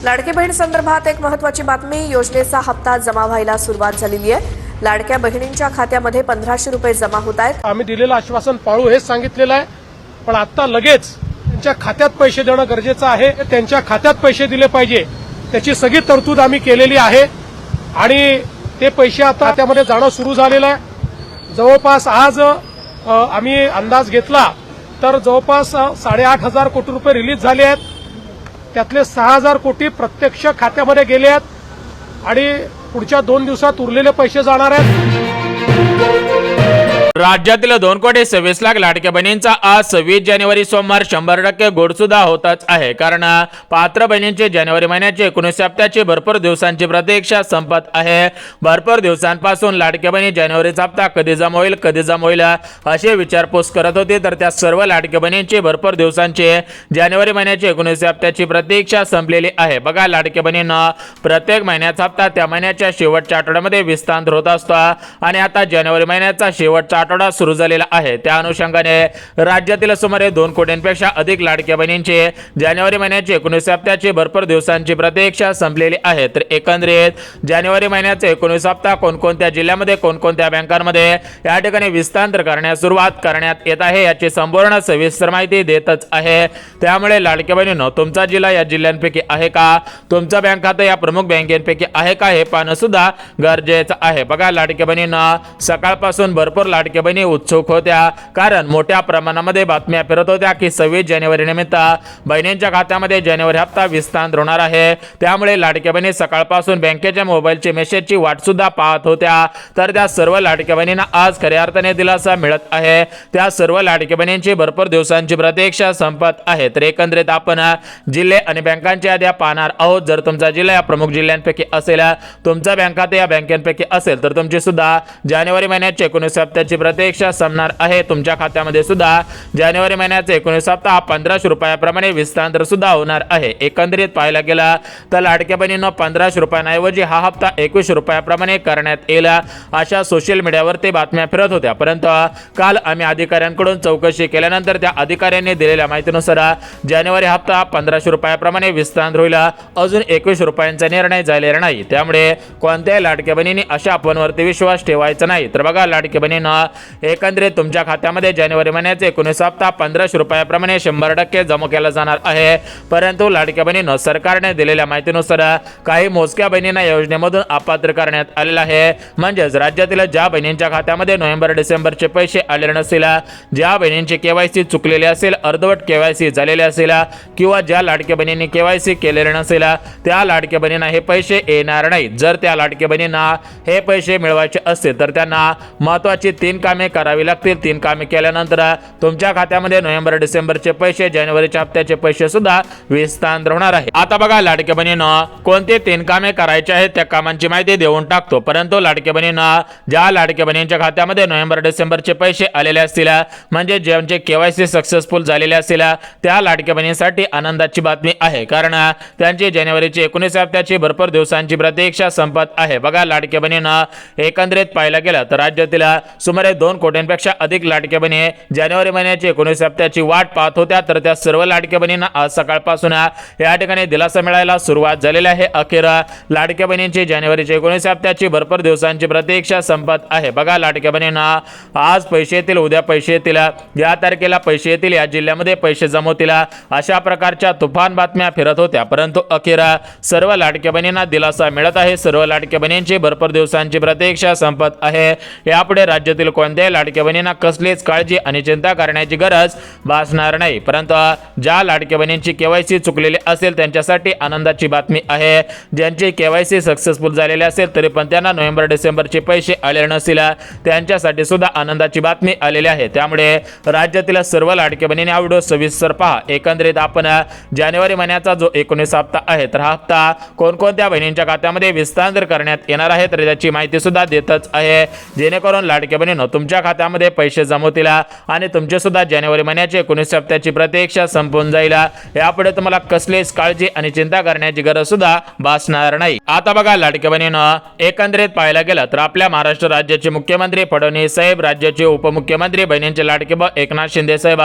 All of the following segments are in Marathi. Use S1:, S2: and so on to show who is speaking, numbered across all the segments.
S1: लाडकी बहीण संदर्भात एक महत्त्वाची बातमी। योजनेचा हप्ता जमा व्हायला सुरुवात झालेली आहे। लाडक्या बहिणींच्या खात्यामध्ये 1500 रुपये जमा होत आहेत।
S2: आम्ही दिलेलं आश्वासन पाळू हेच सांगितलेलं आहे, पण आता लगेच त्यांच्या खात्यात पैसे देणं गरजेचं आहे। त्यांच्या खात्यात पैसे दिले पाहिजे, त्याची सगळी तरतूद आम्ही केलेली आहे आणि ते पैसे आता खात्यामध्ये जाणं सुरू झालेलं आहे। जवळपास आज आम्ही अंदाज घेतला तर जवळपास 8,500 कोटी रुपये रिलीज झाले आहेत। त्यातले 6,000 कोटी प्रत्यक्ष खात्यामध्ये गेले आहेत आणि पुढच्या 2 दिवसात उरलेले पैसे जाणार आहेत।
S3: राज्यातील 2,26,00,000 लाडक्या बहिणींचा आज 26 जानेवारी सोमवार 100% गोड सुद्धा होतच आहे। कारण पात्र बहिणींचे जानेवारी महिन्याचे 19 हप्त्याची भरपूर दिवसांची प्रतीक्षा संपत आहे। भरपूर दिवसांपासून लाडक्या बहिणी जानेवारीचा हप्ता कधी जमा होईल असे विचारपूस करत होते, तर त्या सर्व लाडक्या बहिणींची भरपूर दिवसांची जानेवारी महिन्याचे 19 हप्त्याची प्रतीक्षा संपलेली आहे। बघा, लाडक्या बहिणींना प्रत्येक महिन्याचा हप्ता त्या महिन्याच्या शेवटच्या आठवड्यामध्ये विस्तार होत असतो आणि आता जानेवारी महिन्याचा शेवटचा आठवडा सुरू झालेला आहे। त्या अनुषंगाने राज्यातील सुमारे 2 कोटींपेक्षा अधिक लाडक्या बहिणींची जानेवारी महिन्याची 19 हप्त्याची भरपूर दिवसांची प्रतीक्षा संपलेली आहे। तर एकंदरीत जानेवारी महिन्याचे 19 हप्ता कोणकोणत्या जिल्ह्यामध्ये कोणकोणत्या बँकांमध्ये या ठिकाणी विस्तार करण्यास सुरुवात करण्यात येत आहे याची संपूर्ण सविस्तर माहिती देतच आहे। त्यामुळे लाडक्या बहिणींनो, तुमचा जिल्हा या जिल्ह्यांपैकी आहे का, तुमचा बँक खाता या प्रमुख बँकेपैकी आहे का, हे पाहणं सुद्धा गरजेचं आहे। बघा, लाडक्या बहिणींना सकाळपासून भरपूर लाडक्या बहिणी उत्सुक होत्या, कारण मोठ्या प्रमाणामध्ये बातम्या फिरत होत्या की 26 जानेवारी निमित्त बहिणींच्या खात्यामध्ये जानेवारी हप्ता विस्तार होणार आहे। त्यामुळे लाडक्या बहिणी सकाळपासून बँकेच्या मोबाईलचे मेसेजची वाट सुद्धा पाहत होत्या। तर त्या सर्व लाडक्या बहिणींना आज खऱ्या अर्थाने दिलासा मिळत आहे। त्या सर्व लाडक्या बहिणींची भरपूर दिवसांची प्रतीक्षा संपत आहे। तर एकंदरीत आपण जिल्हे आणि बँकांच्या याद्या पाहणार आहोत। जर तुमचा जिल्हा या प्रमुख जिल्ह्यांपैकी असेल, तुमचा बँक खाते या बँकेपैकी असेल, तर तुमची सुद्धा जानेवारी महिन्याची 19 हप्त्याची प्रतीक्षा संपणार आहे। तुमच्या खात्यामध्ये सुद्धा जानेवारी महिन्याचा 19 हप्ता 1500 रुपयाप्रमाणे विस्तार सुद्धा होणार आहे। एकंदरीत पाहायला गेला तर लाडक्या बहिणींना 1500 रुपयांऐवजी हा हप्ता 21 रुपयाप्रमाणे करण्यात येईल अशा सोशल मीडियावरती बातम्या फिरत होत्या, परंतु काल आम्ही अधिकाऱ्यांकडून चौकशी केल्यानंतर त्या अधिकाऱ्यांनी दिलेल्या माहितीनुसार जानेवारी हप्ता 1500 रुपयाप्रमाणे विस्तार होईल, अजून 21 रुपयांचा निर्णय झालेला नाही। त्यामुळे कोणत्याही लाडक्या बहिणींनी अशा आपणवरती विश्वास ठेवायचा नाही। तर बघा, लाडक्या बहिणींना एकंदरीत तुमच्या खात्यामध्ये जानेवारी महिन्याचे 19 हप्ता 1500 रुपयाप्रमाणे 100% जमा केला जाणार आहे। परंतु लाडक्या बहिणींना सरकारने दिलेल्या माहितीनुसार काही मोजक्या बहिणींना योजनेमधून अपात्र करण्यात आलेला आहे। म्हणजेच राज्यातील ज्या बहिणींच्या खात्यामध्ये नोव्हेंबर डिसेंबरचे पैसे आलेले नसतील, ज्या बहिणींची केवायसी चुकलेली असेल, अर्धवट केवायसी झालेली असेल किंवा ज्या लाडक्या बहिणींनी केवायसी केलेले नसेल, त्या लाडक्या बहिणींना हे पैसे येणार नाहीत। जर त्या लाडक्या बहिणींना हे पैसे मिळवायचे असतील तर त्यांना महत्त्वाची 3 कामे करावी लागतील। 3 कामे केल्यानंतर तुमच्या खात्यामध्ये नोव्हेंबर डिसेंबरचे पैसे, जानेवारीच्या हप्त्याचे पैसे सुद्धा विस्तार होणार आहे। आता बघा, लाडक्या बहिणींना कोणते 3 कामे करायचे आहेत त्या कामांची माहिती देऊन टाकतो। परंतु लाडक्या बहिणींना ज्या लाडक्या बहिणींच्या खात्यामध्ये नोव्हेंबर डिसेंबरचे पैसे आलेले असतील, म्हणजे ज्यांचे केवायसी सक्सेसफुल झालेले असतील, त्या लाडक्या बहिणींसाठी आनंदाची बातमी आहे, कारण त्यांची जानेवारीची 19 हप्त्याची भरपूर दिवसांची प्रतीक्षा संपत आहे। बघा, लाडक्या बहिणींना एकंदरीत पाहायला गेलं तर राज्यातील सुमारे 2 कोटींपेक्षा अधिक लाडक्या बहिणी जानेवारी महिन्याची 19 हप्त्याची वाट पाहत होत्या। तर त्या सर्व लाडक्या बहिणींना आज सकाळपासून या ठिकाणी दिलासा मिळायला सुरुवात झालेली आहे। अखेर लाडक्या बहिणींची जानेवारीची 19 हप्त्याची भरपूर दिवसांची प्रतीक्षा संपत आहे। बघा, लाडक्या बहिणींना आज पैसे येतील, उद्या पैसे येतील, या तारखेला पैसे येतील, या जिल्ह्यामध्ये पैसे जमवतील, अशा प्रकारच्या तुफान बातम्या फिरत होत्या, परंतु अखेर सर्व लाडक्या बहिणींना दिलासा मिळत आहे। सर्व लाडक्या बहिणींची भरपूर दिवसांची प्रतीक्षा संपत आहे। यापुढे राज्यातील कोणत्याही लाडक्या बहिणींना कसलीच काळजी आणि चिंता करण्याची गरज भासणार नाही। परंतु ज्या लाडक्या बहिणींची केवायसी चुकलेली असेल त्यांच्यासाठी आनंदाची बातमी आहे। ज्यांची केवायसी सक्सेसफुल झालेली असेल तरी पण त्यांना नोव्हेंबर डिसेंबरचे पैसे आले नसतील, त्यांच्यासाठी सुद्धा आनंदाची बातमी आलेली आहे। त्यामुळे राज्यातील सर्व लाडक्या बहिणींनी हा व्हिडिओ सविस्तर पहा। एकंदरीत आपण जानेवारी महिन्याचा जो 19 हप्ता आहे, तर हा हप्ता कोणकोणत्या बहिणींच्या खात्यामध्ये विस्तार करण्यात येणार आहे तर त्याची माहिती सुद्धा देतच आहे, जेणेकरून लाडक्या बहिणींनो तुमच्या खात्यामध्ये पैसे जमवतील आणि तुमचे सुद्धा जानेवारी महिन्याचे 19 हप्त्याची प्रतीक्षा संपून जाईल। यापुढे तुम्हाला कसलीच काळजी आणि चिंता करण्याची गरज सुद्धा भासणार नाही। आता बघा लाडक्या बहिणींनो, एकंदरीत पाहायला गेलं तर आपल्या महाराष्ट्र राज्याचे मुख्यमंत्री फडणवीस साहेब, राज्याचे उपमुख्यमंत्री बहिणींचे लाडके एकनाथ शिंदे साहेब,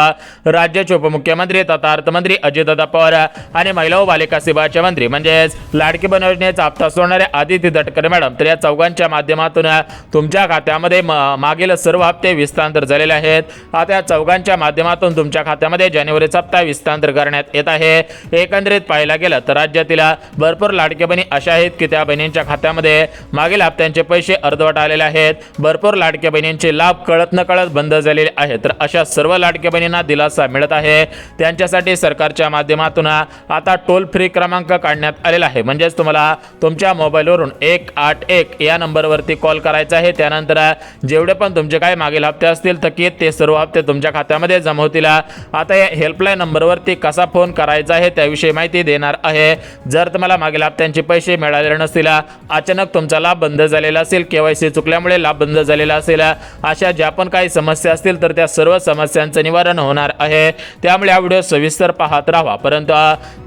S3: राज्याचे उपमुख्यमंत्री तथा अर्थमंत्री अजितदादा पवार आणि महिला व बालिका सेवाचे मंत्री म्हणजेच लाडकी बहीण योजनेचा हप्ता सोडणारे आदिती तटकरे मॅडम, तर या चौघांच्या माध्यमातून तुमच्या खात्यामध्ये मागील सर्व हप्ते विस्तांतर झालेले आहेत। आता या चौघांच्या माध्यमातून तुमच्या खात्यामध्ये जानेवारीचा हप्ता विस्तांतर करण्यात येत आहे। एकंदरीत पाहायला गेलं तर राज्यातील भरपूर लाडके बहिणी अशा आहेत की त्या बहिणींच्या खात्यामध्ये मागील हप्त्यांचे पैसे अर्धवट आलेले आहेत। भरपूर लाडक्या बहिणींचे लाभ कळत नकळत बंद झालेले आहेत। तर अशा सर्व लाडक्या बहिणींना दिलासा मिळत आहे। त्यांच्यासाठी सरकारच्या माध्यमातून आता टोल फ्री क्रमांक काढण्यात आलेला आहे। म्हणजेच तुम्हाला तुमच्या मोबाईलवरून 181 या नंबरवरती कॉल करायचा आहे। त्यानंतर जेवढे पण तुमचे काही मागील हप्ते असतील थकीत ते सर्व हप्ते तुमच्या खात्यामध्ये जमा होतील। आता या हेल्पलाईन नंबरवरती कसा फोन करायचा आहे त्याविषयी माहिती देणार आहे। जर तुम्हाला मागील हप्त्यांचे पैसे मिळालेले नसतील, अचानक तुमचा लाभ बंद झालेला असेल, केवायसी चुकल्यामुळे लाभ बंद झालेला असेल, अशा ज्या पण काही समस्या असतील तर त्या सर्व समस्यांचं निवारण होणार आहे। त्यामुळे हा व्हिडिओ सविस्तर पाहत राहा। परंतु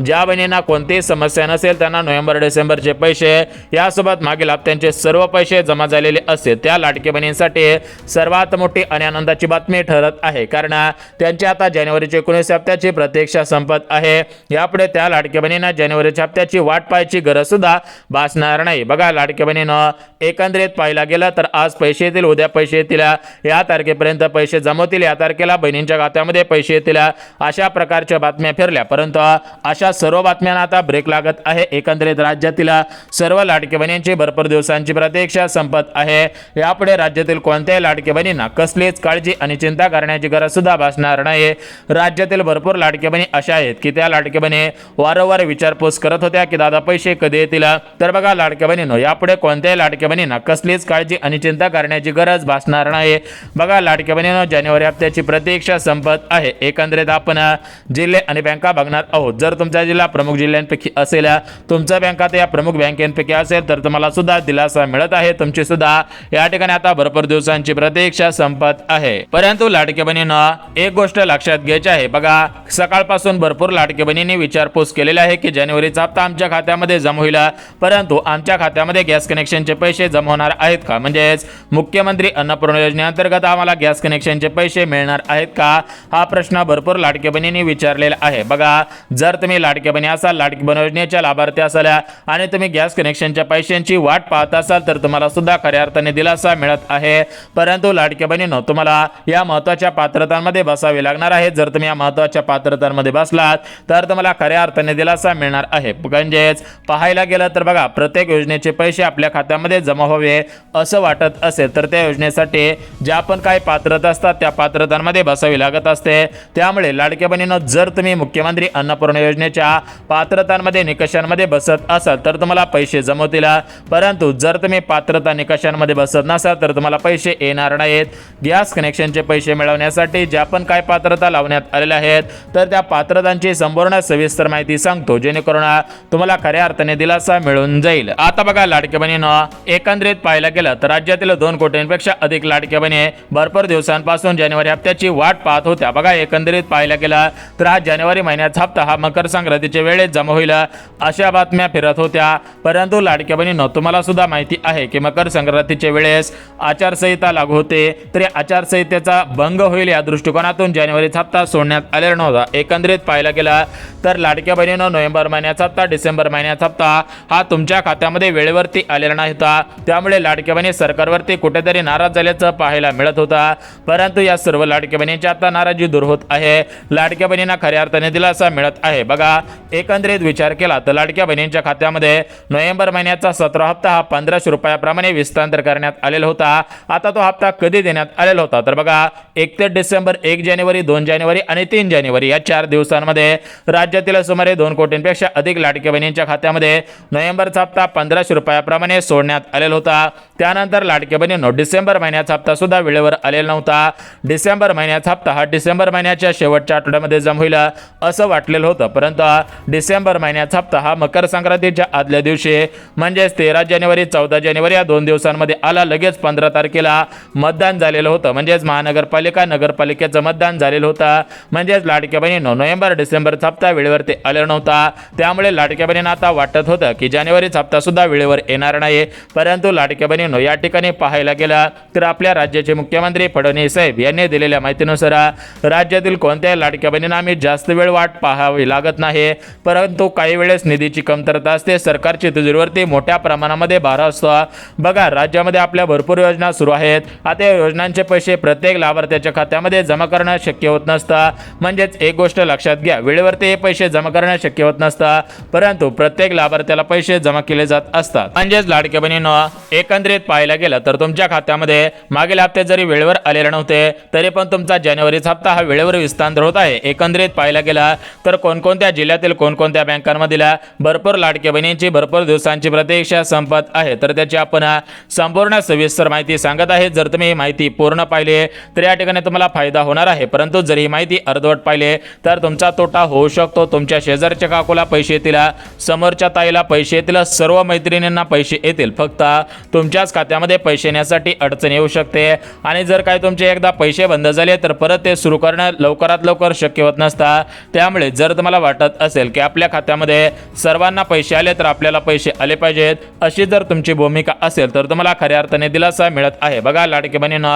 S3: ज्या बहिणींना कोणतीही समस्या नसेल त्यांना नोव्हेंबर डिसेंबरचे पैसे यासोबत मागील हप्त्यांचे सर्व पैसे जमा झालेले असतील त्या लाडकी बहिणींसाठी सर्वात मोठी आणि आनंदाची बातमी ठरत आहे। कारण त्यांची आता जानेवारीचे 19 हप्त्याची प्रतीक्षा संपत आहे। यापुढे त्या लाडकी बहिणींना जानेवारीच्या हप्त्याची वाट पाहायची गरज सुद्धा भासणार नाही। बघा लाडकी बहिणींनो, एकंदरीत पाहायला गेलं तर आज पैसे येतील, उद्या पैसे येतील, या तारखेपर्यंत पैसे जमवतील, या तारखेला बहिणींच्या खात्यामध्ये पैसे येतील, अशा प्रकारच्या बातम्या फिरल्या। परंतु अशा सर्व बातम्यांना आता ब्रेक लागत आहे। एकंदरीत राज्यातील सर्व लाडकी बहिणींची भरपूर दिवसांची प्रतीक्षा संपत आहे। यापुढे राज्यातील कोणत्याही लाडकी बहिणींना कसलीच काळजी आणि चिंता करण्याची गरज सुद्धा भासणार नाही। राज्यातील भरपूर लाडकी बहिणी अशा आहेत की त्या लाडकी बहिणी वारंवार विचारपूस करत होत्या की दादा पैसे कधी येतील। तर बघा लाडक्या बहिणींनो, यापुढे कोणत्याही लाडक्या बहिणींना कसलीच काळजी आणि चिंता करण्याची गरज भासणार नाही। बघा लाडक्या बहिणींनो, जानेवारी हप्त्याची प्रतीक्षा संपत आहे। एकंदरीत आपण जिल्हे आणि बँका बघणार आहोत। जर तुमचा जिल्हा प्रमुख जिल्ह्यांपैकी असेल, तुमचा बँका या प्रमुख बँकेपैकी असेल तर तुम्हाला सुद्धा दिलासा मिळत आहे। तुमची सुद्धा या ठिकाणी आता भरपूर दिवसांची प्रतीक्षा संपत आहे। परंतु लाडक्या बहिणींनो, एक गोष्ट लक्षात घ्यायची आहे। बघा सकाळपासून भरपूर लाडक्या बहिणींनी विचारपूस केलेली आहे की जानेवारीचा हप्ता आमच्या खात्यामध्ये जमा होईल, परंतु आमच्या खात्यामध्ये गॅस कनेक्शनचे पैसे जमा होणार आहेत का? म्हणजेच मुख्यमंत्री अन्नपूर्णा योजनेअंतर्गत आम्हाला गॅस कनेक्शनचे पैसे मिळणार आहेत का? हा प्रश्न भरपूर लाडक्या बहिणींनी विचारलेला आहे। बघा जर तुम्ही लाडक्या बहिणी असाल, लाडकी बहीण योजनेच्या लाभार्थी असाल आणि तुम्ही गॅस कनेक्शनच्या पैशांची वाट पाहत असाल तर तुम्हाला सुद्धा खऱ्या अर्थाने दिलासा मिळत आहे। परंतु लाडक्या बहिणींनो, तुम्हाला या महत्त्वाच्या पात्रतांमध्ये बसावे लागणार आहे। जर तुम्ही या महत्त्वाच्या पात्रतांमध्ये बसलात तर तुम्हाला खऱ्या अर्थाने दिलासा मिळणार आहे। म्हणजेच पाहायला गेलं तर बघा प्रत्येक योजनेचे पैसे आपल्या खात्यामध्ये जमा व्हावे असं वाटत असेल तर त्या योजनेसाठी ज्या पण काही पात्रता असतात त्या पात्रतांमध्ये बसावी लागत असते। त्यामुळे लाडक्या बहिणींनो, जर तुम्ही मुख्यमंत्री अन्नपूर्णा योजनेच्या पात्रतांमध्ये निकषांमध्ये बसत असाल तर तुम्हाला पैसे जमवतील, परंतु जर तुम्ही पात्रता निकषांमध्ये बसत नसाल तर तुम्हाला पैसे येणार नाहीत। गॅस कनेक्शनचे पैसे मिळवण्यासाठी ज्या पण काय पात्रता लावण्यात आलेल्या आहेत तर त्या पात्रतांची संपूर्ण सविस्तर माहिती सांगतो, जेणेकरून तुम्हाला खऱ्या अर्थाने दिलासा मिळून जाईल। आता बघा लाडक्या बहिणींनो, एकंदरीत पाहायला गेलं तर राज्यातील 2 कोटींपेक्षा अधिक लाडक्या बहिणी भरपूर दिवसांपासून जानेवारी हप्त्याची वाट पाहत होत्या। बघा एकंदरीत पाहायला गेलं तर हा जानेवारी महिन्याचा हप्ता हा मकर संक्रांतीच्या वेळेस जमा होईल अशा बातम्या फिरत होत्या। परंतु लाडक्या बहिणींनो, तुम्हाला सुद्धा माहिती आहे की मकर संक्रांतीच्या वेळेस आचारसंहिता लागू होते, तर या आचारसंहितेचा भंग होईल या दृष्टिकोनातून जानेवारीचा हप्ता सोडण्यात आलेला नव्हता। एकंदरीत पाहायला गेला तर लाडक्या बहिणींनो, नोव्हेंबर महिन्याचा हप्ता, डिसेंबर महिन्याचा हप्ता हा तुमच्या खात्यामध्ये वेळेवरती आलेला नव्हता। त्यामुळे लाडक्या बहिणी सरकारवरती कुठेतरी नाराज झाल्याचं पाहायला मिळत होता। परंतु या सर्व लाडक्या बहिणींची आता नाराजी दूर होत आहे। लाडक्या बहिणींना खऱ्या अर्थाने दिलासा मिळत आहे। बघा एकंदरीत विचार केला तर लाडक्या बहिणींच्या खात्यामध्ये नोव्हेंबर महिन्याचा 17 हप्ता हा 1500 रुपयाप्रमाणे विस्तांतर करण्यात आलेला होता। आता तो हप्ता कधी देण्यात आलेला होता तर बघा 31 डिसेंबर, 1 जानेवारी, 2 जानेवारी आणि 3 जानेवारी या 4 दिवसांमध्ये राज्यातील सुमारे 2 कोटींपेक्षा अधिक लाडक्या बहिणींच्या खात्यामध्ये नोव्हेंबरचा हप्ता 1500 रुपयाप्रमाणे सोडण्यात आलेला होता। त्यानंतर लाडक्या बहिणींनो, डिसेंबर महिन्याचा हप्ता सुद्धा वेळेवर आलेला नव्हता। डिसेंबर महिन्याचा हप्ता हा डिसेंबर महिन्याच्या शेवटच्या आठवड्यामध्ये जमा होईल असं वाटलेलं होतं, परंतु डिसेंबर महिन्याचा हप्ता हा मकर संक्रांतीच्या आदल्या दिवशी म्हणजेच 13 जानेवारी 14 जानेवारी या 2 दिवसांमध्ये आला। लगेच 15 तारखेला मतदान झालेलं होतं, म्हणजेच महानगरपालिका नगरपालिकेचं मतदान झालेलं होतं. म्हणजेच लाडक्या बहिणींनो नोव्हेंबर डिसेंबरचा हप्ता वेळेवरती आलेला नव्हता. त्यामुळे लाडक्या बहिणींना आता वाटत होतं की जानेवारीचा हप्ता सुद्धा वेळेवर येणार नाही. परंतु लाडक्या बहिणींनो या ठिकाणी पाहायला गेलं तर आपल्या राज्याचे मुख्यमंत्री फडणवीस साहेब यांनी दिलेल्या माहितीनुसार राज्यातील कोणत्याही लाडक्या बहिणींना आम्ही जास्त वेळ वाट पाहावी लागत नाही. परंतु काही वेळेस निधीची कमतरता असते, सरकारची तिजोरीवरती मोठ्या प्रमाणामध्ये भार असतो. बघा राज्यामध्ये आपल्या भरपूर योजना सुरू आहेत. आता या योजनांचे पैसे प्रत्येक लाभार्थ्याच्या खात्यामध्ये जमा करणं शक्य होत नसतं. म्हणजेच एक गोष्ट लक्षात घ्या, वेळेवरती हे पैसे जमा करणं शक्य होत नसतं, परंतु प्रत्येक लाभार्थ्याला पैसे जमा केले जात असतात. म्हणजेच लाडक्या बहिणींनो एकंदरीत पाहायला गेलं तर तुमच्या खात्यामध्ये मागील हप्ते जरी वेळेवर आलेले नव्हते तरी पण तुमचा जानेवारीचा हप्ता हा वेळेवर विस्तार होत आहे. एकंदरीत पाहायला गेला तर कोणकोणत्या जिल्ह्यातील कोणकोणत्या बँकांमधील भरपूर लाडक्या बहिणींची भरपूर दिवसांची प्रतीक्षा संपत आहे, तर त्याची आपण संपूर्ण सविस्तर माहिती सांगत आहे. जर तुम्ही ही माहिती पूर्ण पाहिली तर या ठिकाणी तुम्हाला फायदा होणार आहे. परंतु जर ही माहिती अर्धवट पाहिली तर तुमचा तोटा होऊ शकतो. तुमच्या शेजारच्या काकूला पैसे येतील, समोरच्या ताईला पैसे येतील, सर्व मैत्रिणींना पैसे येतील, फक्त तुमच्याच खात्यामध्ये पैसे येण्यासाठी अडचण येऊ शकते. आणि जर काही तुमचे एकदा पैसे बंद झाले तर परत ते सुरू करणं लवकरात लवकर शक्य होत नसतं. त्यामुळे जर तुम्हाला वाटत असेल की आपल्या खात्यामध्ये सर्वांना पैसे आले तर आपल्याला पैसे आले पाहिजेत, अशी जर तुमची भूमिका असेल तर तुम्हाला खऱ्या अर्थाने दिलासा मिळत आहे. बघा लाडके बहिणींनो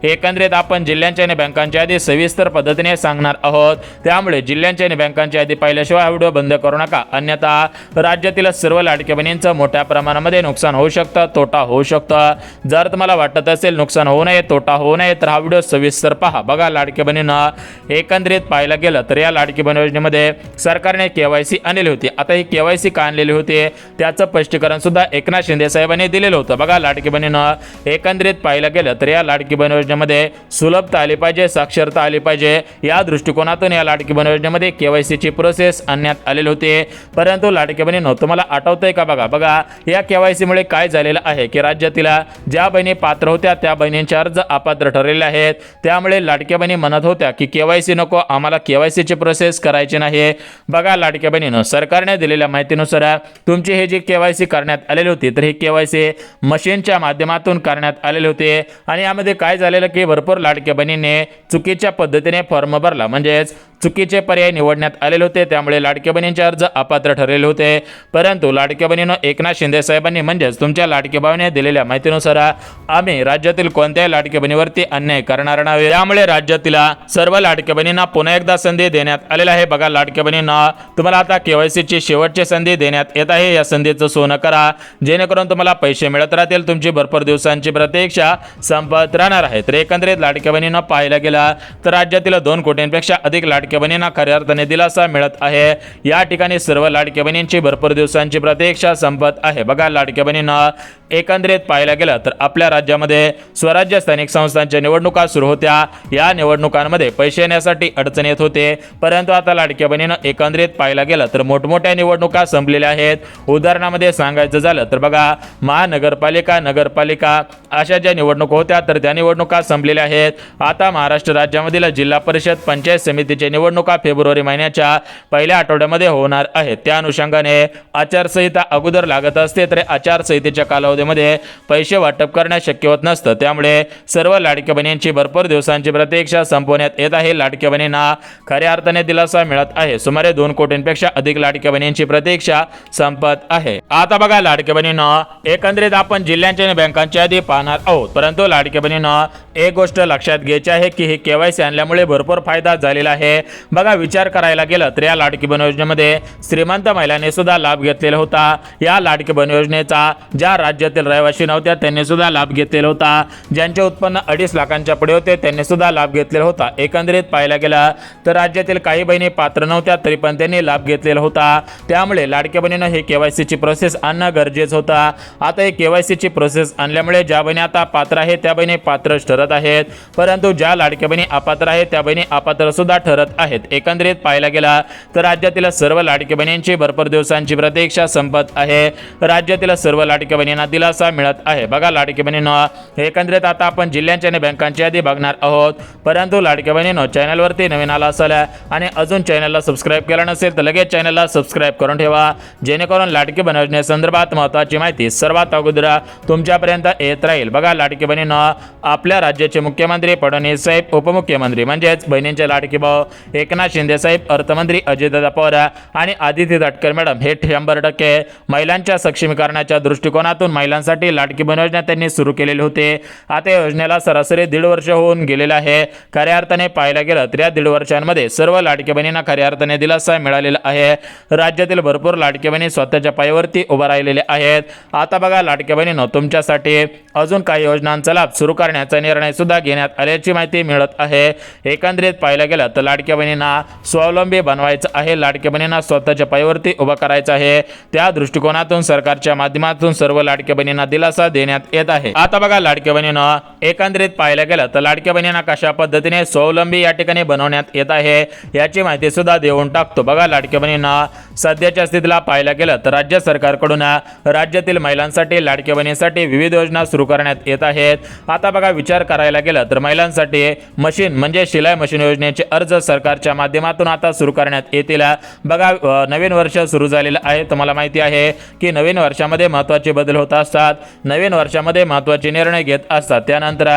S3: एकंदरीत आपण जिल्ह्यांच्या आणि बँकांच्या यादी सविस्तर पद्धतीने सांगणार आहोत. त्यामुळे जिल्ह्यांच्या आणि बँकांच्या यादी पाहिल्याशिवाय हा व्हिडिओ बंद करू नका, अन्यथा राज्यातील सर्व लाडक्या बहिणींचं मोठ्या प्रमाणामध्ये नुकसान होऊ शकतं, तोटा होऊ शकतं. जर तुम्हाला वाटत असेल नुकसान होऊ नये, तोटा होऊ नये तर हा व्हिडिओ सविस्तर पहा. बघा लाडक्या बहिणींनो एकंदरीत पाहायला गेलं तर या लाडकी बहीण योजनेमध्ये सरकारने KYC आणलेली होती. आता ही KYC का आणलेली होती त्याचं स्पष्टीकरण सुद्धा एकनाथ शिंदे साहेबांनी दिलेलं होतं. बघा लाडकी बहिणींनो एकंदरीत पाहायला गेलं तर या लाडकी बहीण योजनेमध्ये सुलभता आली पाहिजे, साक्षरता आली पाहिजे, या दृष्टिकोनातून या लाडकी बहीण योजनेमध्ये KYC ची प्रोसेस आणण्यात आलेली होती. परंतु लाडकी बहिणींनो तुम्हाला आठवतंय का? बघा या KYC मुळे काय झालेलं आहे की राज्यातील ज्या बहिणी पात्र होत्या त्या बहिणींचे अर्ज अपात्र ठरलेले आहेत. त्यामुळे लाडक्या बहिणी म्हणत होत्या की KYC नको, आम्हाला KYC ची प्रोसेस करायची नाही. बघा लाडक्या बहिणींनो सरकारने दिलेल्या माहितीनुसार तुमची हे जी KYC करण्यात आलेली होती तर ही KYC मशीनच्या माध्यमातून करण्यात आलेली होती. आणि यामध्ये काय झालेलं की भरपूर लाडक्या बहिणींनी चुकीच्या पद्धतीने फॉर्म भरला, म्हणजेच चुकीचे पर्याय निवडण्यात आलेले होते. त्यामुळे लाडक्या बहिणींचे अर्ज अपात्र ठरलेले होते. परंतु लाडक्या बहिणींनो एकनाथ शिंदे साहेबांनी म्हणजेच तुमच्या लाडक्या भावाने दिलेल्या माहितीनुसार आम्ही राज्यातील कोणत्याही लाडक्या बहिणीवरती अन्याय करणार नाही. त्यामुळे राज्यातील सर्व लाडक्या बहिणींना पुन्हा एकदा संधी देण्यात आलेला आहे. बघा लाडक्या बहिणींना तुम्हाला आता KYC ची शेवटची संधी देण्यात येत आहे. या संधीचं सोनं करा जेणेकरून तुम्हाला पैसे मिळत राहतील, तुमची भरपूर दिवसांची प्रतीक्षा संपत राहणार आहे. तर एकंदरीत लाडक्या बहिणींना पाहायला गेला तर राज्यातील 2 कोटींपेक्षा अधिक लाडक्या बहिणींना खऱ्या अर्थाने दिलासा मिळत आहे. या ठिकाणी सर्व लाडक्या बहिणींची भरपूर दिवसांची प्रतीक्षा संपत आहे. बघा लाडक्या बहिणींना एकंदरीत पाहायला गेलं तर आपल्या राज्यामध्ये स्वराज्य स्थानिक संस्थांच्या निवडणुका सुरू होत्या. या निवडणुकांमध्ये पैसे येण्यासाठी अडचण येत होते. परंतु आता लाडक्या बहिणींना एकंदरीत पाहायला गेलं तर मोठमोठ्या निवडणुका संपलेल्या आहेत. उदाहरणामध्ये सांगायचं झालं तर बघा महानगरपालिका नगरपालिका अशा ज्या निवडणुका होत्या तर त्या निवडणुका संपलेल्या आहेत. आता महाराष्ट्र राज्यामधील जिल्हा परिषद पंचायत समितीच्या निवडणुका फेब्रुवारी महिन्याच्या पहिल्या आठवड्यामध्ये होणार आहेत. त्या अनुषंगाने आचारसंहिता अगोदर लागत असते तर आचारसंहितेच्या कालावधीमध्ये पैसे वाटप करणे शक्य होत नसतं. त्यामुळे सर्व लाडक्या बहिणींची भरपूर दिवसांची प्रतीक्षा संपवण्यात येत आहे. लाडक्या बहिणींना खऱ्या अर्थाने दिलासा मिळत आहे. सुमारे 2 कोटींपेक्षा अधिक लाडक्या बहिणींची प्रतीक्षा संपत आहे. आता बघा लाडक्या बहिणींना एकंदरीत आपण जिल्ह्यांच्या आणि बँकांच्या यादी पाहणार आहोत. परंतु लाडक्या बहिणींना एक गोष्ट लक्षात घ्यायची आहे की हे KYC आणल्यामुळे भरपूर फायदा झालेला आहे. बघा विचार करायला गेलं तर या लाडकी बहीण योजनेमध्ये श्रीमंत महिलांनी सुद्धा लाभ घेतलेला होता. या लाडकी बहीण योजनेचा ज्या राज्यातील रहिवासी नव्हत्या त्यांनी सुद्धा लाभ घेतलेला होता. ज्यांचे उत्पन्न 2.5 लाखांच्या पुढे होते त्यांनी सुद्धा लाभ घेतलेला होता. एकंदरीत पाहायला गेला तर राज्यातील काही बहिणी पात्र नव्हत्या तरी पण त्यांनी लाभ घेतलेला होता. त्यामुळे लाडक्या बहिणीनं हे KYC ची प्रोसेस आणणं गरजेचं होतं. आता हे KYC ची प्रोसेस आणल्यामुळे ज्या बहिणी आता पात्र आहेत त्या बहिणी पात्रच ठरत आहेत. परंतु ज्या लाडक्या बहिणी अपात्र आहेत त्या बहिणी अपात्र सुद्धा ठरत आहेत. एकंदरीत पाहायला गेला तर राज्यातील सर्व लाडक्या बहिणींची भरपूर दिवसांची प्रतीक्षा संपत आहे. राज्यातील सर्व लाडक्या बहिणींना दिलासा मिळत आहे. बघा लाडकी बहिणींनो, एकंदरीत आता आपण जिल्ह्यांच्या आणि बँकांची यादी बघणार आहोत. परंतु लाडकी बहिणींनो, चॅनलवरती नवीन आला असाल आणि अजून चॅनलला सबस्क्राईब केलं नसेल तर लगेच चॅनलला सबस्क्राईब करून ठेवा, जेणेकरून लाडकी बहीण योजनेसंदर्भात महत्त्वाची माहिती सर्वात अगोदर तुमच्यापर्यंत येत राहील. बघा लाडकी बहिणींनो, आपल्या राज्याचे मुख्यमंत्री फडणवीस साहेब, उपमुख्यमंत्री म्हणजेच बहिणींचे लाडके भाऊ एकनाथ शिंदे साहेब, अर्थमंत्री अजितदादा पवार आणि आदिती तटकरे मॅडम हे 100% महिलांच्या सक्षमीकरणाच्या दृष्टिकोनातून महिलांसाठी लाडकी बहीण योजना त्यांनी सुरू केलेली होती. आता या योजनेला सरासरी 1.5 वर्ष होऊन गेलेलं आहे. खऱ्या अर्थाने पाहायला गेलं तर या 1.5 वर्षांमध्ये सर्व लाडकी बहिणींना खऱ्या अर्थाने दिलासा मिळालेला आहे. राज्यातील भरपूर लाडकी बहिणी स्वतःच्या पायावरती उभा राहिलेले आहेत. आता बघा लाडकी बहिणींनो, तुमच्यासाठी अजून काही योजनांचा लाभ सुरू करण्याचा निर्णय सुद्धा घेण्यात आल्याची माहिती मिळत आहे. एकंदरीत पाहायला गेलं तर लाडक्या बहिणींना स्वावलंबी बनवायचं आहे, लाडक्या बहिणींना स्वतःच्या पायावरती उभं करायचं आहे. त्या दृष्टिकोनातून सरकारच्या माध्यमातून सर्व लाडक्या बहिणींना दिलासा देण्यात येत आहे. आता बघा लाडक्या बहिणींनो, एकंदरीत पाहायला गेलं तर लाडक्या बहिणींना कशा पद्धतीने स्वावलंबी या ठिकाणी बनवण्यात येत आहे याची माहिती सुद्धा देऊन टाकतो. बघा लाडक्या बहिणींना, सध्याच्या स्थितीला पाहायला गेलं तर राज्य सरकारकडून राज्यातील महिलांसाठी लाडक्या बहिणींसाठी विविध योजना सुरू करण्यात येत आहेत. आता बघा विचार करायला गेलं तर महिलांसाठी मशीन म्हणजे शिलाई मशीन योजनेचे अर्ज सरकारच्या माध्यमातून आता सुरू करण्यात येतील. बघा नवीन वर्ष सुरू झालेलं आहे. तुम्हाला माहिती आहे की नवीन वर्षामध्ये महत्त्वाचे बदल होत असतात, नवीन वर्षामध्ये महत्त्वाचे निर्णय घेत असतात. त्यानंतर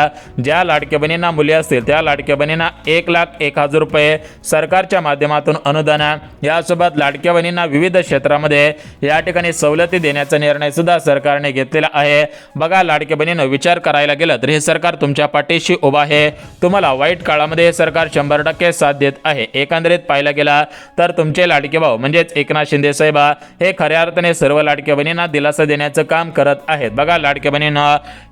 S3: ज्या लाडक्या बहिणींना मुली असतील त्या लाडक्या बहिणींना 1,01,000 रुपये सरकारच्या माध्यमातून अनुदान, यासोबत लाडक्या बहिणींना विविध क्षेत्रामध्ये या ठिकाणी सवलती देण्याचा निर्णय सुद्धा सरकारने घेतलेला आहे. बघा लाडक्या बहिणींनो, विचार करायला गेलं तर हे सरकार तुमच्या पाठीशी उभं आहे. तुम्हाला वाईट काळामध्ये हे सरकार 100% साथ देत आहे. एकंदरीत पाहायला गेला तर तुमचे लाडके भाऊ म्हणजेच एकनाथ शिंदे साहेब हे खऱ्या अर्थाने सर्व लाडक्या बहिणींना दिलासा देण्याचं काम करत आहेत. बघा लाडक्या बहिणींनो,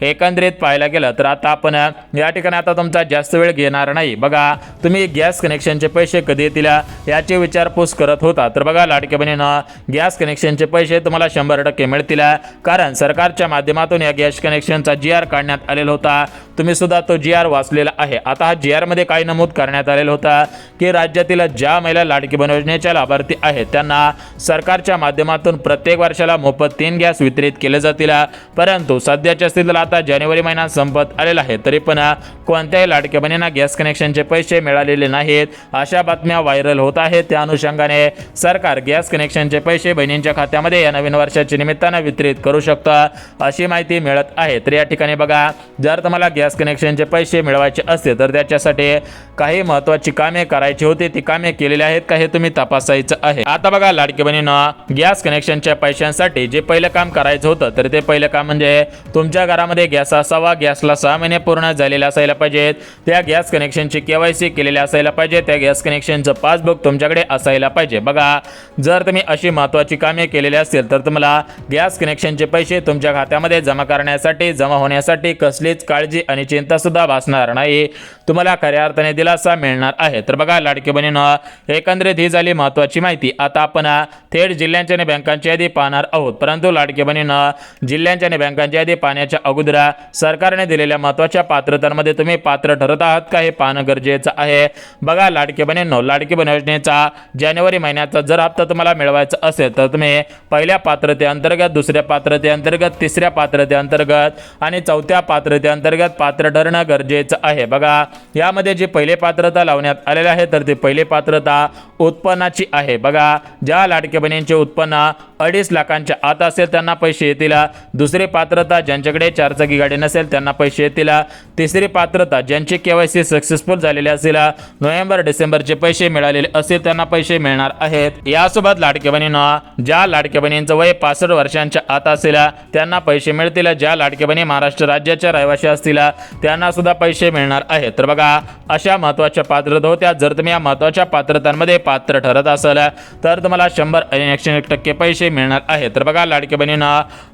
S3: एकंदरीत पाहायला गेलं तर आता आपण या ठिकाणी आता तुमचा जास्त वेळ घेणार नाही. बघा तुम्ही गॅस कनेक्शनचे पैसे कधी येतील याची विचारपूस करत होता, तर बघा लाडक्या बहिणींनो, गॅस कनेक्शनचे पैसे तुम्हाला 100% मिळतील. कारण सरकारच्या माध्यमातून या गॅस कनेक्शनचा GR काढण्यात आलेला होता. तुम्ही सुद्धा तो GR वाचलेला आहे. आता हा GR मध्ये काय नमूद करण्यात आलेला होता की राज्यातील ज्या महिला लाडकी बहीण योजनेच्या लाभार्थी आहेत त्यांना सरकारच्या माध्यमातून प्रत्येक वर्षाला मोफत 3 गॅस वितरित केले जातील. परंतु सध्याच्या स्थितीला आता जानेवारी महिना संपत आलेला आहे, तरी पण कोणत्याही लाडक्या बहिणींना गॅस कनेक्शनचे पैसे मिळालेले नाहीत अशा बातम्या व्हायरल होत आहेत. त्या अनुषंगाने सरकार गॅस कनेक्शनचे पैसे बहिणींच्या खात्यामध्ये या नवीन वर्षाच्या निमित्तानं वितरित करू शकतं अशी माहिती मिळत आहे. तर या ठिकाणी बघा, जर तुम्हाला गॅस कनेक्शनचे पैसे मिळवायचे असतील तर त्याच्यासाठी काही महत्त्वाची कामे करायची होती, ती कामे केलेली आहेत का हे तुम्ही तपासायचं आहे. आता बघा लाडकी बहिणींनो, गॅस कनेक्शनच्या पैशांसाठी जे पहिलं काम करायचं होतं तर ते पहिलं काम म्हणजे तुमच्या घरामध्ये गॅस असावा, गॅसला 6 महिने पूर्ण झालेले असायला पाहिजेत, त्या गॅस कनेक्शनची KYC केलेली असायला पाहिजे, त्या गॅस कनेक्शनचं पासबुक तुमच्याकडे असायला पाहिजे. बघा जर तुम्ही अशी महत्त्वाची कामे केलेली असतील तर तुम्हाला गॅस कनेक्शनचे पैसे तुमच्या खात्यामध्ये जमा होण्यासाठी कसलीच काळजी आणि चिंता सुद्धा भासणार नाही. तुम्हाला खऱ्या अर्थाने दिलासा मिळणार आहे. तर बघा लाडकी बहिणींनो, एकंदरीत ही झाली महत्त्वाची माहिती. आता आपण थेट जिल्ह्यांच्या आणि बँकांची यादी पाहणार आहोत. परंतु लाडकी बहिणींनो, जिल्ह्यांच्या आणि बँकांची यादी पाहण्याच्या अगोदर सरकारने दिलेल्या महत्त्वाच्या पात्रतांमध्ये तुम्ही पात्र ठरत आहात का हे पाहणं गरजेचं आहे. बघा लाडकी बहिणींनो, लाडकी बहीण योजनेचा जानेवारी महिन्याचा जर हप्ता तुम्हाला मिळवायचा असेल तर तुम्ही पहिल्या पात्रतेअंतर्गत, दुसऱ्या पात्रतेअंतर्गत, तिसऱ्या पात्रतेअंतर्गत आणि चौथ्या पात्रतेअंतर्गत पात्र ठरणं गरजेचं आहे. बघा यामध्ये जे पहिले पात्रता लावण्यात आलेले आहे तर ते पहिले पात्रता उत्पन्नाची आहे. बघा ज्या लाडक्या बहिणींचे उत्पन्न 2.5 लाखांच्या आत असेल त्यांना पैसे येतील. दुसरी पात्रता ज्यांच्याकडे 4 चाकी गाडी नसेल त्यांना पैसे येतील. तिसरी पात्रता ज्यांची KYC सक्सेसफुल झालेली असेल, नोव्हेंबर-डिसेंबरचे पैसे मिळालेले असेल त्यांना पैसे मिळणार आहेत. यासोबत लाडक्या बहिणींनो, ज्या लाडक्या बहिणींचं वय 65 वर्षांच्या आत असेल त्यांना पैसे मिळतील. ज्या लाडक्या बहिणी महाराष्ट्र राज्याच्या रहिवासी असतील त्यांना सुद्धा पैसे मिळणार आहेत. तर बघा अशा महत्त्वाच्या पात्रता होत्या. जर तुम्ही या महत्त्वाच्या पात्रतांमध्ये पात्र ठरत असाल तर तुम्हाला 100 आणि 101% पैसे मिळणार आहेत. तर बघा लाडक्या बहिणींनो,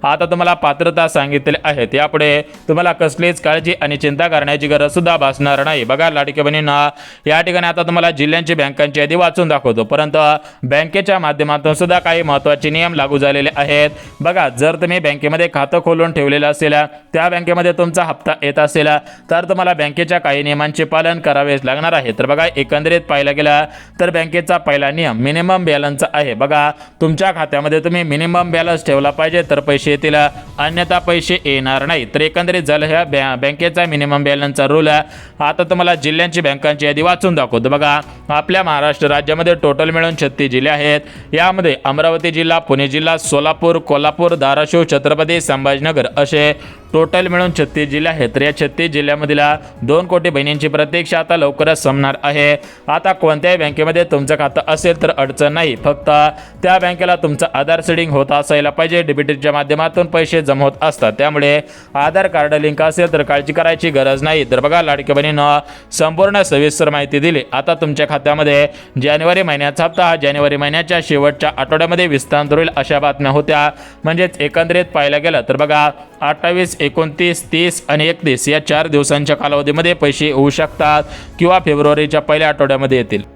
S3: आता तुम्हाला पात्रता सांगितले आहेत, यापुढे तुम्हाला कसलीच काळजी आणि चिंता करण्याची गरज सुद्धा भासणार नाही. बघा लाडक्या बहिणींनो, या ठिकाणी आता तुम्हाला जिल्ह्यांची बँकांची यादी वाचून दाखवतो, परंतु बँकेच्या माध्यमातून सुद्धा काही महत्त्वाचे नियम लागू झालेले आहेत. बघा जर तुम्ही बँकेमध्ये खातं खोलून ठेवलेलं असेल, त्या बँकेमध्ये तुमचा हप्ता येत असेल तर तुम्हाला बँकेच्या काही नियमांचे पालन करावेच लागणार आहे. तर बघा, एकंदरीत पाहायला गेलं तर बँकेचा पहिला नियम मिनिमम बॅलन्स आहे. बघा, तुमच्या खात्यामध्ये तुम्ही मिनिमम बॅलन्स ठेवला पाहिजे तर पैसे येतील, अन्यथा पैसे येणार नाही. तर एकंदरीत झालं ह्या बँकेचा मिनिमम बॅलन्सचा रूल. आता तुम्हाला जिल्ह्यांची बँकांची यादी वाचून दाखवतो. बघा, आपल्या महाराष्ट्र राज्यामध्ये टोटल मिळून 36 जिल्हे आहेत. यामध्ये अमरावती जिल्हा, पुणे जिल्हा, सोलापूर, कोल्हापूर, धाराशिव, छत्रपती संभाजीनगर असे टोटल मिळून 36 जिल्हे आहेत. तर या 36 जिल्ह्यामधील 2 कोटी बहिणींची प्रतीक्षा आता लवकरच संपणार आहे. आता कोणत्याही बँकेमध्ये तुमचं खातं असेल तर अडचण नाही, फक्त त्या बँकेला तुमचं आधार सीडिंग होत असायला पाहिजे. डीबीटीच्या माध्यमातून पैसे जमा होत असतात, त्यामुळे आधार कार्ड लिंक असेल तर काळजी करायची गरज नाही. तर बघा, लाडक्या बहिणीनं संपूर्ण सविस्तर माहिती दिली. आता तुमच्या खात्यामध्ये जानेवारी महिन्याचा हप्ता हा जानेवारी महिन्याच्या शेवटच्या आठवड्यामध्ये विस्तारित होईल अशा बातम्या होत्या. म्हणजेच एकंदरीत पाहायला गेलं तर बघा, 28, 29, 30 आणि 31 या 4 दिवसांच्या कालावधीमध्ये पैसे येऊ शकतात किंवा फेब्रुवारीच्या पहिल्या आठवड्यामध्ये येतील.